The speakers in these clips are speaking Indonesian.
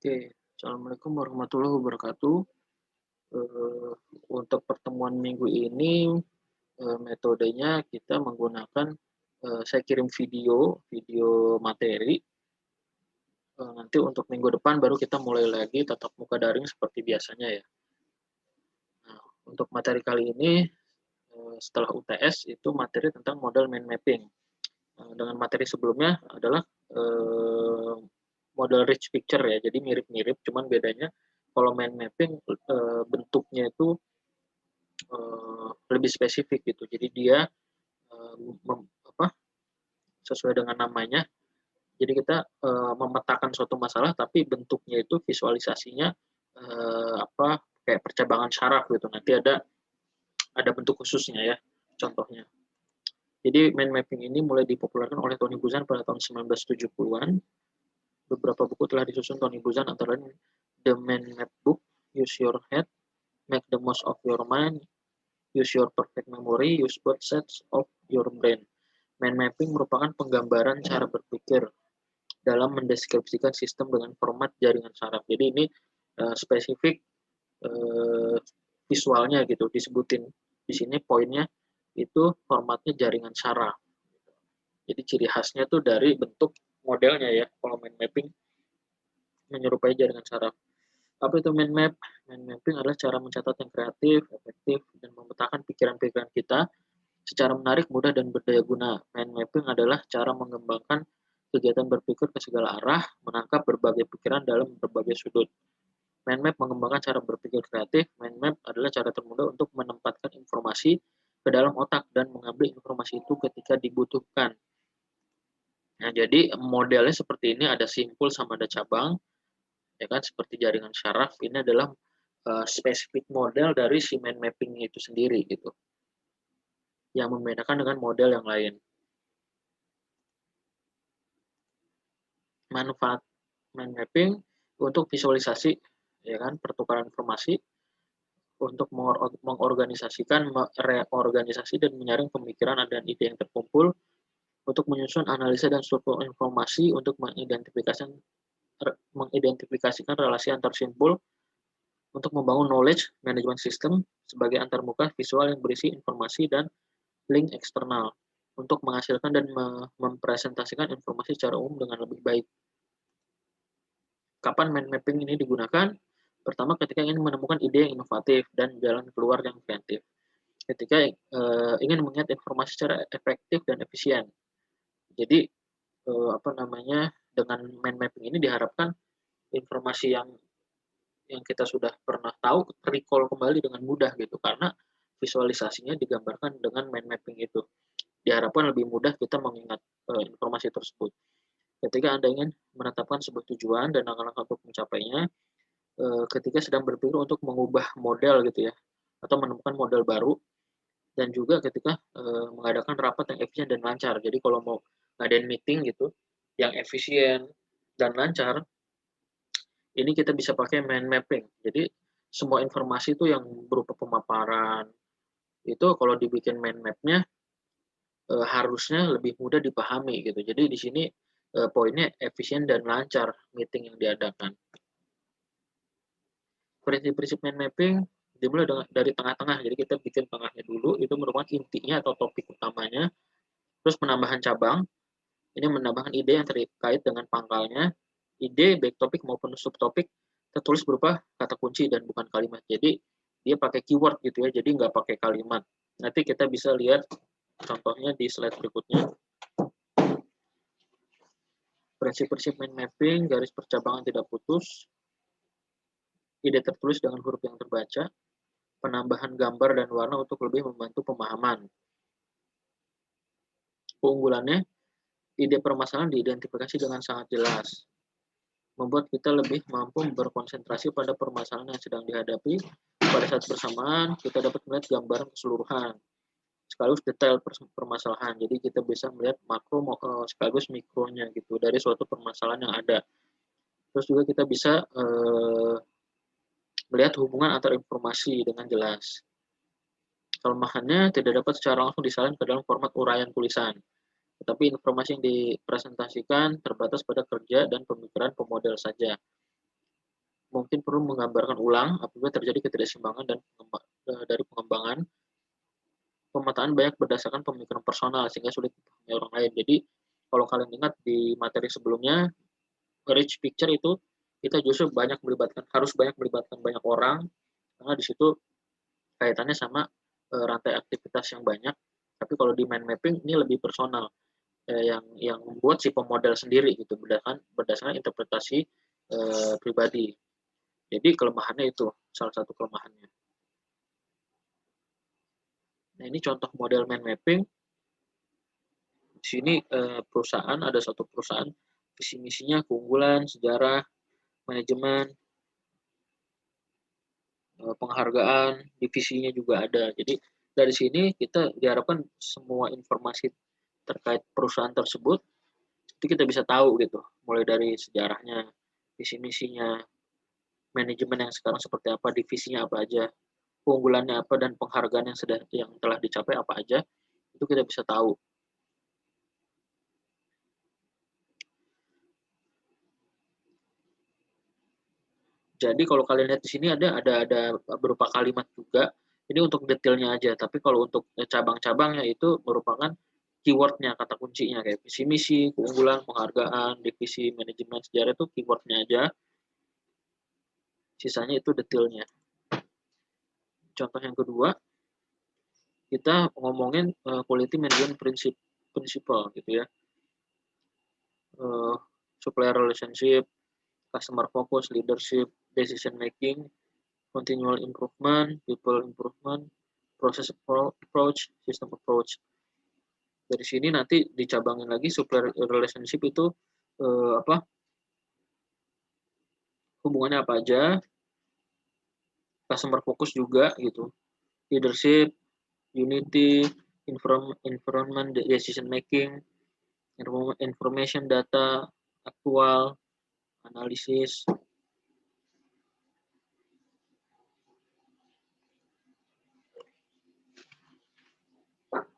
Oke, Assalamualaikum warahmatullahi wabarakatuh. Eee, untuk pertemuan minggu ini, metodenya kita menggunakan, saya kirim video video materi, nanti untuk minggu depan baru kita mulai lagi tatap muka daring seperti biasanya ya. Nah, untuk materi kali ini, setelah UTS itu materi tentang model mind mapping. Dengan materi sebelumnya adalah, model rich picture ya, jadi mirip-mirip, cuman bedanya kalau mind mapping, bentuknya itu, lebih spesifik gitu. Jadi dia, eee, mem apa, sesuai dengan namanya, jadi kita, memetakan suatu masalah tapi bentuknya itu visualisasinya, kayak percabangan syaraf gitu, nanti ada bentuk khususnya ya, contohnya. Jadi mind mapping ini mulai dipopulerkan oleh Tony Buzan pada tahun 1970-an. Beberapa buku telah disusun Tony Buzan antara lain The Mind Map Book, Use Your Head, Make the Most of Your Mind, Use Your Perfect Memory, Use Both Sets of Your Brain. Mind mapping merupakan penggambaran cara berpikir dalam mendeskripsikan sistem dengan format jaringan saraf. Jadi ini spesifik visualnya gitu disebutin di sini poinnya itu formatnya jaringan saraf. Jadi ciri khasnya tuh dari bentuk modelnya ya. Kalau mind mapping menyerupai jaringan saraf. Apa itu mind map? Mind mapping adalah cara mencatat yang kreatif, efektif, dan memetakan pikiran-pikiran kita secara menarik, mudah, dan berdaya guna. Mind mapping adalah cara mengembangkan kegiatan berpikir ke segala arah, menangkap berbagai pikiran dalam berbagai sudut. Mind map mengembangkan cara berpikir kreatif. Mind map adalah cara termudah untuk menempatkan informasi ke dalam otak dan mengambil informasi itu ketika dibutuhkan. Nah, jadi modelnya seperti ini, ada simpul sama ada cabang, ya kan, seperti jaringan syaraf. Ini adalah spesifik model dari si mind mapping itu sendiri gitu, yang membedakan dengan model yang lain. Manfaat mind mapping untuk visualisasi, ya kan, pertukaran informasi, untuk mengorganisasikan, mereorganisasi dan menyaring pemikiran dan ide yang terkumpul, untuk menyusun analisa dan struktur informasi, untuk mengidentifikasikan relasi antar simpul, untuk membangun knowledge management system sebagai antarmuka visual yang berisi informasi dan link eksternal, untuk menghasilkan dan mempresentasikan informasi secara umum dengan lebih baik. Kapan mind mapping ini digunakan? Pertama, ketika ingin menemukan ide yang inovatif dan jalan keluar yang kreatif. Ketika ingin mengingat informasi secara efektif dan efisien. Jadi dengan mind mapping ini diharapkan informasi yang kita sudah pernah tahu recall kembali dengan mudah gitu, karena visualisasinya digambarkan dengan mind mapping itu. Diharapkan lebih mudah kita mengingat informasi tersebut. Ketika Anda ingin menetapkan sebuah tujuan dan langkah-langkah untuk mencapainya, ketika sedang berpikir untuk mengubah model gitu ya, atau menemukan model baru, dan juga ketika mengadakan rapat yang efisien dan lancar. Jadi kalau mau ngadain meeting gitu, yang efisien dan lancar, ini kita bisa pakai mind mapping. Jadi semua informasi itu yang berupa pemaparan, itu kalau dibikin mind map-nya, harusnya lebih mudah dipahami gitu. Jadi di sini, poinnya efisien dan lancar meeting yang diadakan. Prinsip-prinsip mind mapping dimulai dari tengah-tengah, jadi kita bikin tengahnya dulu, itu merupakan intinya atau topik utamanya, terus penambahan cabang, ini menambahkan ide yang terkait dengan pangkalnya, ide baik topik maupun subtopik tertulis berupa kata kunci dan bukan kalimat. Jadi dia pakai keyword gitu ya, jadi nggak pakai kalimat. Nanti kita bisa lihat contohnya di slide berikutnya. Prinsip-prinsip mind mapping, garis percabangan tidak putus, ide tertulis dengan huruf yang terbaca, penambahan gambar dan warna untuk lebih membantu pemahaman. Keunggulannya, ide permasalahan diidentifikasi dengan sangat jelas, membuat kita lebih mampu berkonsentrasi pada permasalahan yang sedang dihadapi. Pada saat bersamaan, kita dapat melihat gambaran keseluruhan, sekaligus detail permasalahan. Jadi kita bisa melihat makro sekaligus mikronya gitu dari suatu permasalahan yang ada. Terus juga kita bisa melihat hubungan antar informasi dengan jelas. Kelemahannya tidak dapat secara langsung disalin ke dalam format uraian tulisan, tetapi informasi yang dipresentasikan terbatas pada kerja dan pemikiran pemodel saja. mungkin perlu menggambarkan ulang apabila terjadi ketidakseimbangan dan dari pengembangan. Pemetaan banyak berdasarkan pemikiran personal sehingga sulit dipahami orang lain. Jadi kalau kalian ingat di materi sebelumnya, rich picture itu kita justru harus banyak melibatkan banyak orang, karena di situ kaitannya sama rantai aktivitas yang banyak. Tapi kalau di mind mapping ini lebih personal, yang membuat si pemodel sendiri gitu berdasarkan interpretasi pribadi. Jadi kelemahannya itu salah satu kelemahannya. Nah, ini contoh model mind mapping. Di sini perusahaan, ada satu perusahaan, visi misinya keunggulan, sejarah, manajemen, penghargaan, divisinya juga ada. Jadi dari sini kita diharapkan semua informasi terkait perusahaan tersebut itu kita bisa tahu gitu, mulai dari sejarahnya, visi misinya, manajemen yang sekarang seperti apa, divisinya apa aja, keunggulannya apa, dan penghargaan yang telah dicapai apa aja, itu kita bisa tahu. Jadi kalau kalian lihat di sini ada berupa kalimat juga. Ini untuk detailnya aja. Tapi kalau untuk cabang-cabangnya itu merupakan keywordnya, kata kuncinya kayak visi misi, keunggulan, penghargaan, divisi, manajemen, sejarah itu keywordnya aja. Sisanya itu detailnya. Contoh yang kedua, kita ngomongin quality management principle gitu ya. Supplier relationship, customer focus, leadership, decision making, continual improvement, people improvement, process approach, system approach. Dari sini nanti dicabangin lagi supplier relationship itu hubungannya apa aja, customer focus juga gitu, leadership, unity, environment, decision making, information data, aktual, analisis.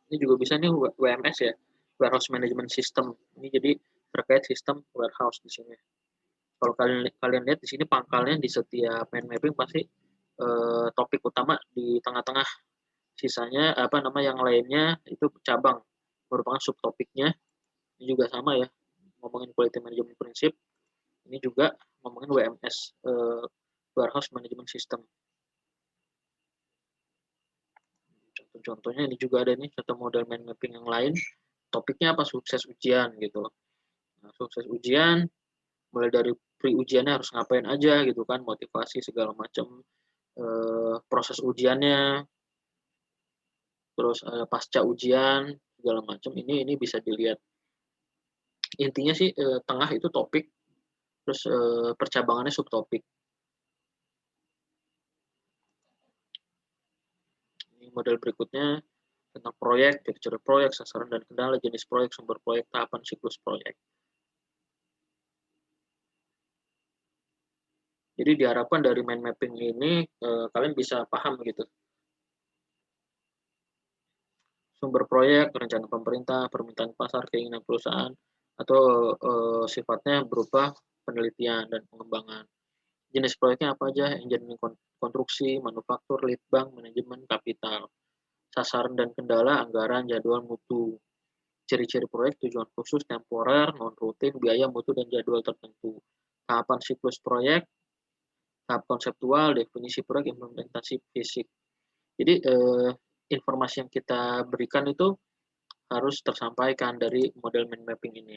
Ini juga bisa nih WMS ya, warehouse management system. Ini jadi terkait sistem warehouse di sini. Kalau kalian lihat di sini pangkalnya di setiap mind mapping pasti topik utama di tengah-tengah. Sisanya yang lainnya itu cabang merupakan subtopiknya. Ini juga sama ya, ngomongin quality management prinsip. Ini juga ngomongin WMS, warehouse management system. Contohnya ini juga ada nih contoh model mind mapping yang lain. Topiknya apa? Sukses ujian gitu. Nah, sukses ujian mulai dari pre-ujiannya harus ngapain aja gitu kan, motivasi segala macam, proses ujiannya, terus pasca ujian segala macam, ini bisa dilihat. Intinya sih tengah itu topik, terus percabangannya subtopik. Ini model berikutnya tentang proyek, ciri-ciri proyek, sasaran dan kendala, jenis proyek, sumber proyek, tahapan siklus proyek. Jadi diharapkan dari mind mapping ini kalian bisa paham gitu. Sumber proyek, rencana pemerintah, permintaan pasar, keinginan perusahaan, atau sifatnya berupa penelitian dan pengembangan. Jenis proyeknya apa aja? Engineering konstruksi, manufaktur, lead bank, manajemen, kapital. Sasaran dan kendala, anggaran, jadwal, mutu. Ciri-ciri proyek, tujuan khusus, temporer, non-rutin, biaya, mutu, dan jadwal tertentu. Tahapan siklus proyek, tahap konseptual, definisi proyek, implementasi fisik. Jadi informasi yang kita berikan itu harus tersampaikan dari model mind mapping ini.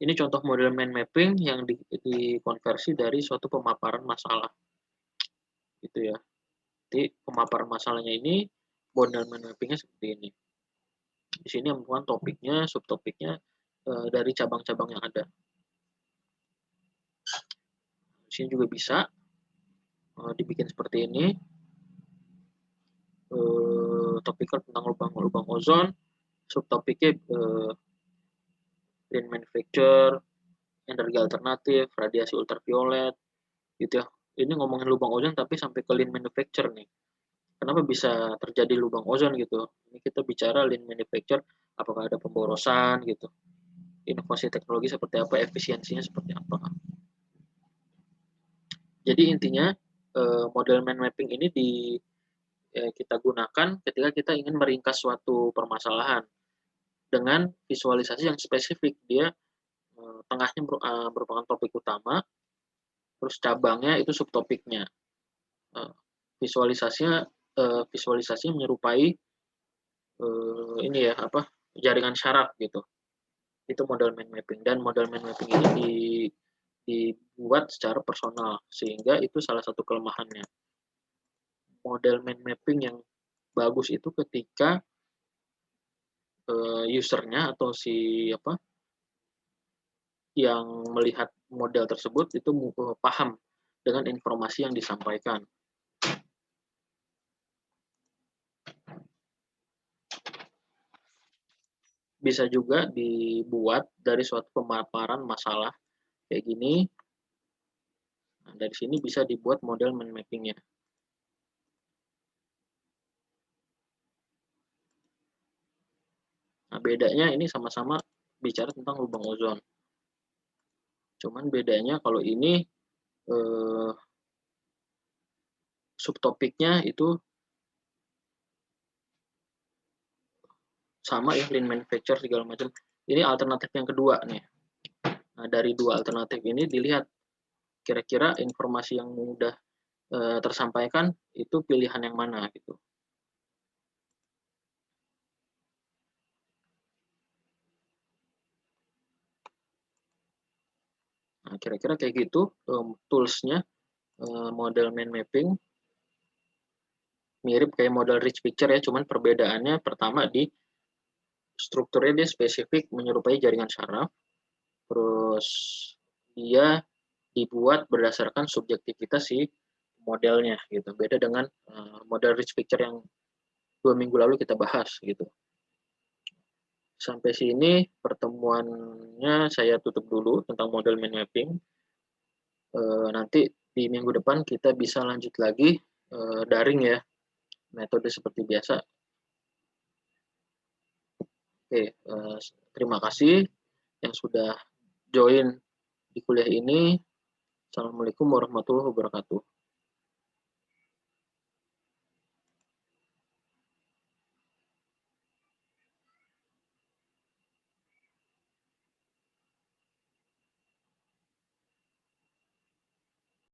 Ini contoh model mind mapping yang dikonversi dari suatu pemaparan masalah. Gitu ya. Jadi pemaparan masalahnya ini model mind mappingnya seperti ini. Di sini merupakan topiknya, subtopiknya dari cabang-cabang yang ada. Di sini juga bisa dibikin seperti ini. Topiknya tentang lubang ozon, subtopiknya green manufacture, energi alternatif, radiasi ultraviolet, gitu ya. Ini ngomongin lubang ozon tapi sampai ke lean manufacture nih. Kenapa bisa terjadi lubang ozon gitu? Ini kita bicara lean manufacture, apakah ada pemborosan gitu. Inovasi teknologi seperti apa, efisiensinya seperti apa. Jadi intinya model mind mapping ini kita gunakan ketika kita ingin meringkas suatu permasalahan dengan visualisasi yang spesifik. Dia tengahnya merupakan topik utama, terus cabangnya itu subtopiknya. Visualisasinya menyerupai ini ya apa jaringan syarat gitu. Itu model mind mapping, dan model mind mapping ini dibuat secara personal sehingga itu salah satu kelemahannya. Model mind mapping yang bagus itu ketika usernya atau si apa yang melihat model tersebut itu paham dengan informasi yang disampaikan. Bisa juga dibuat dari suatu pemaparan masalah kayak gini. Nah, dari sini bisa dibuat model mind mapping-nya. Nah, bedanya ini sama-sama bicara tentang lubang ozon. Cuman bedanya kalau ini subtopiknya itu sama ya, lean manufacture segala macam. Ini alternatif yang kedua nih. Nah, dari dua alternatif ini dilihat kira-kira informasi yang mudah tersampaikan itu pilihan yang mana gitu. Nah, kira-kira kayak gitu toolsnya. Model mind mapping mirip kayak model rich picture ya, cuman perbedaannya pertama di strukturnya dia spesifik menyerupai jaringan syaraf, terus dia dibuat berdasarkan subjektivitas si modelnya gitu. Beda dengan model rich picture yang 2 minggu lalu kita bahas gitu. Sampai sini pertemuannya saya tutup dulu tentang model mind mapping. Nanti di minggu depan kita bisa lanjut lagi daring ya, metode seperti biasa. Oke, terima kasih yang sudah join di kuliah ini. Assalamualaikum warahmatullahi wabarakatuh.